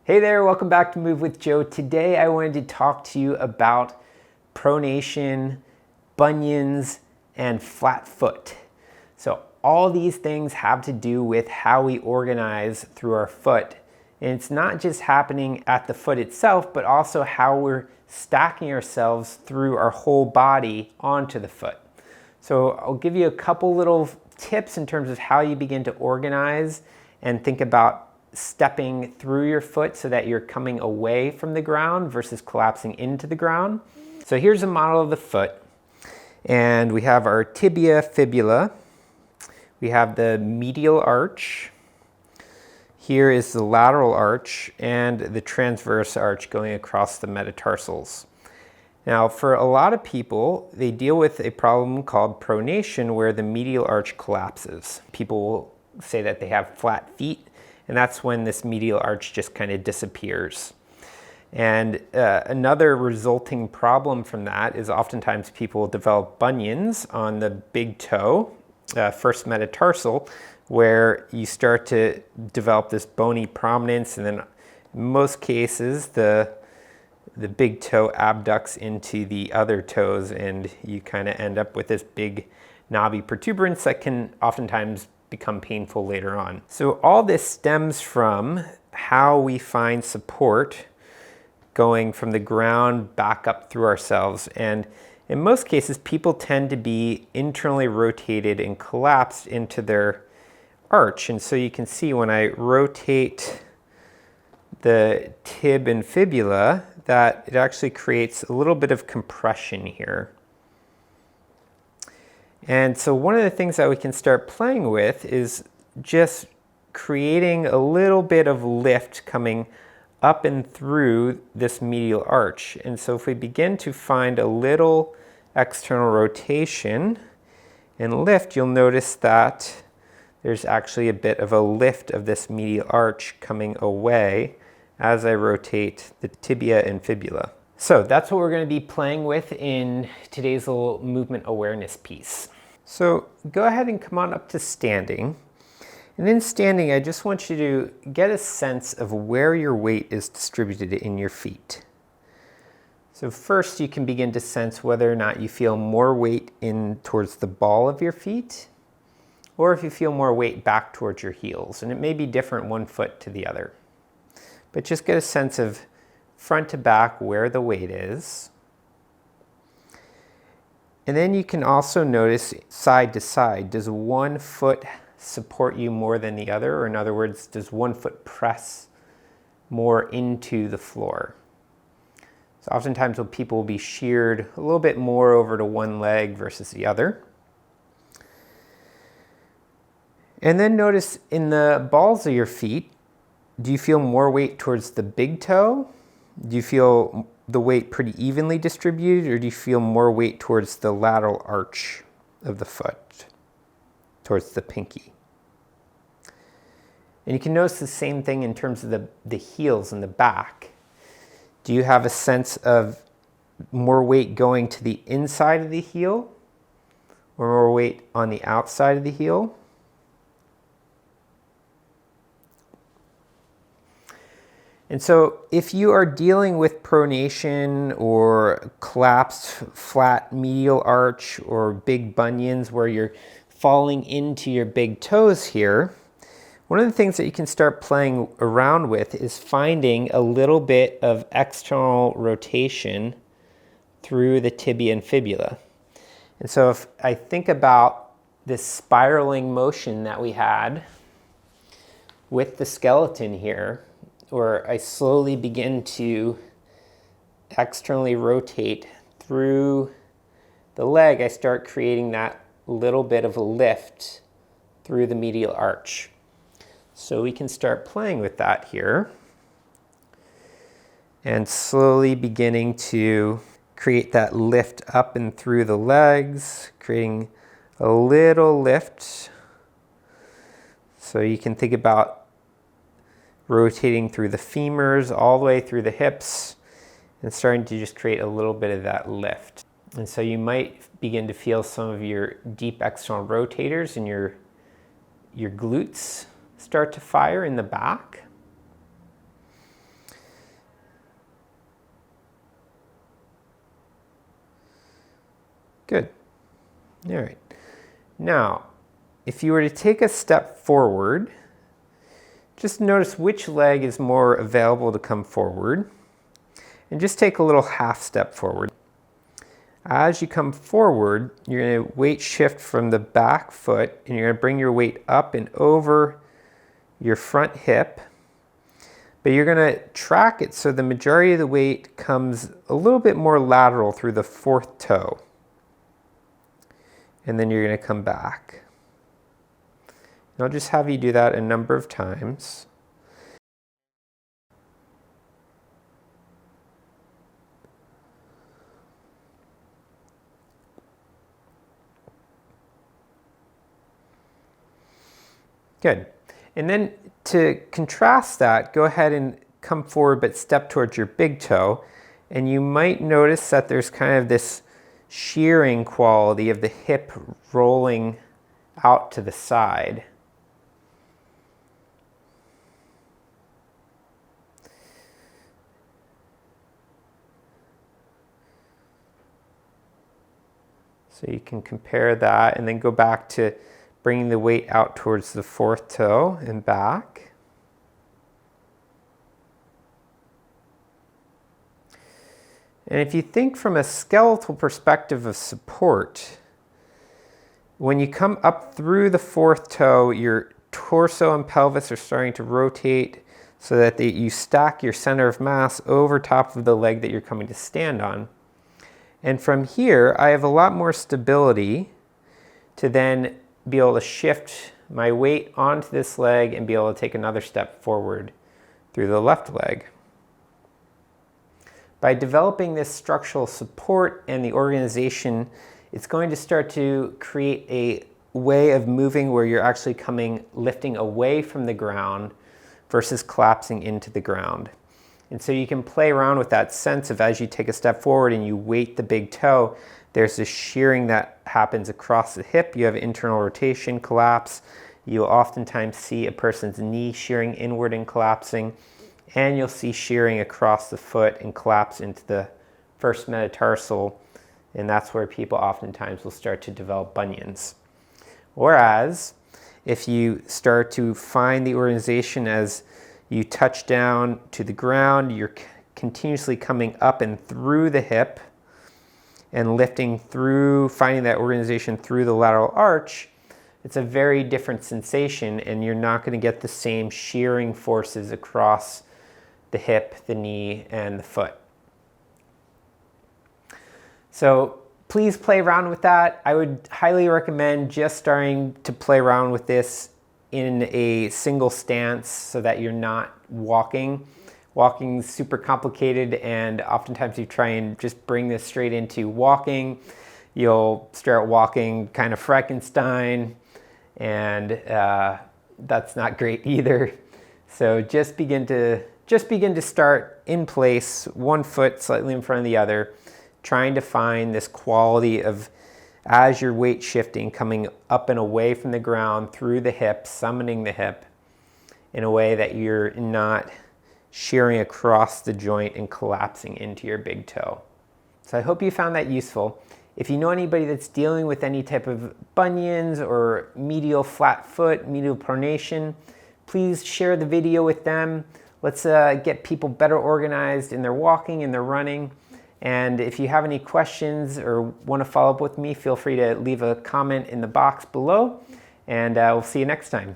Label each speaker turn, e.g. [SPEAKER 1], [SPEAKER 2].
[SPEAKER 1] Hey there, welcome back to Move with Joe. Today I wanted to talk to you about pronation, bunions, and flat foot. So all these things have to do with how we organize through our foot. And it's not just happening at the foot itself, but also how we're stacking ourselves through our whole body onto the foot. So I'll give you a couple little tips in terms of how you begin to organize and think about stepping through your foot so that you're coming away from the ground versus collapsing into the ground. So here's a model of the foot, and we have our tibia, fibula. We have the medial arch. Here is the lateral arch and the transverse arch going across the metatarsals. Now, for a lot of people, they deal with a problem called pronation where the medial arch collapses. People will say that they have flat feet, and that's when this medial arch just kind of disappears. And another resulting problem from that is oftentimes people develop bunions on the big toe, first metatarsal, where you start to develop this bony prominence, and then in most cases the big toe abducts into the other toes, and you kind of end up with this big knobby protuberance that can oftentimes become painful later on. So all this stems from how we find support going from the ground back up through ourselves. And in most cases, people tend to be internally rotated and collapsed into their arch. And so you can see when I rotate the tib and fibula that it actually creates a little bit of compression here. And so one of the things that we can start playing with is just creating a little bit of lift coming up and through this medial arch. And so if we begin to find a little external rotation and lift, you'll notice that there's actually a bit of a lift of this medial arch coming away as I rotate the tibia and fibula. So that's what we're going to be playing with in today's little movement awareness piece. So go ahead and come on up to standing. And in standing, I just want you to get a sense of where your weight is distributed in your feet. So first you can begin to sense whether or not you feel more weight in towards the ball of your feet, or if you feel more weight back towards your heels. And it may be different one foot to the other. But just get a sense of front to back where the weight is. And then you can also notice side to side. Does one foot support you more than the other? Or in other words, does one foot press more into the floor? So oftentimes people will be sheared a little bit more over to one leg versus the other. And then notice in the balls of your feet, do you feel more weight towards the big toe? Do you feel the weight pretty evenly distributed, or do you feel more weight towards the lateral arch of the foot, towards the pinky? And you can notice the same thing in terms of the heels and the back. Do you have a sense of more weight going to the inside of the heel, or more weight on the outside of the heel? And so if you are dealing with pronation or collapsed flat medial arch or big bunions where you're falling into your big toes here, one of the things that you can start playing around with is finding a little bit of external rotation through the tibia and fibula. And so if I think about this spiraling motion that we had with the skeleton here, where I slowly begin to externally rotate through the leg, I start creating that little bit of a lift through the medial arch. So we can start playing with that here and slowly beginning to create that lift up and through the legs, creating a little lift. So you can think about rotating through the femurs all the way through the hips and starting to just create a little bit of that lift. And so you might begin to feel some of your deep external rotators in your glutes start to fire in the back. All right. Now, if you were to take a step forward, just notice which leg is more available to come forward, and just take a little half step forward. As you come forward, you're going to weight shift from the back foot, and you're going to bring your weight up and over your front hip, but you're going to track it so the majority of the weight comes a little bit more lateral through the fourth toe. And then you're going to come back. And I'll just have you do that a number of times. Good. And then to contrast that, go ahead and come forward but step towards your big toe. And you might notice that there's kind of this shearing quality of the hip rolling out to the side. So you can compare that and then go back to bringing the weight out towards the fourth toe and back. And if you think from a skeletal perspective of support, when you come up through the fourth toe, your torso and pelvis are starting to rotate so that you stack your center of mass over top of the leg that you're coming to stand on. And from here, I have a lot more stability to then be able to shift my weight onto this leg and be able to take another step forward through the left leg. By developing this structural support and the organization, it's going to start to create a way of moving where you're actually lifting away from the ground versus collapsing into the ground. And so you can play around with that sense of as you take a step forward and you weight the big toe, there's this shearing that happens across the hip. You have internal rotation, collapse. You'll oftentimes see a person's knee shearing inward and collapsing. And you'll see shearing across the foot and collapse into the first metatarsal. And that's where people oftentimes will start to develop bunions. Whereas, if you start to find the organization as you touch down to the ground, you're continuously coming up and through the hip and lifting through, finding that organization through the lateral arch, it's a very different sensation, and you're not going to get the same shearing forces across the hip, the knee, and the foot. So please play around with that. I would highly recommend just starting to play around with this in a single stance so that you're not walking. Walking is super complicated, and oftentimes you try and just bring this straight into walking. You'll start walking kind of Frankenstein, and that's not great either. So just begin to start in place, one foot slightly in front of the other, trying to find this quality of, as your weight shifting, coming up and away from the ground through the hip, summoning the hip in a way that you're not shearing across the joint and collapsing into your big toe. So I hope you found that useful. If you know anybody that's dealing with any type of bunions or medial flat foot, medial pronation, please share the video with them. Let's get people better organized in their walking and their running. And if you have any questions or want to follow up with me, feel free to leave a comment in the box below, and we'll see you next time.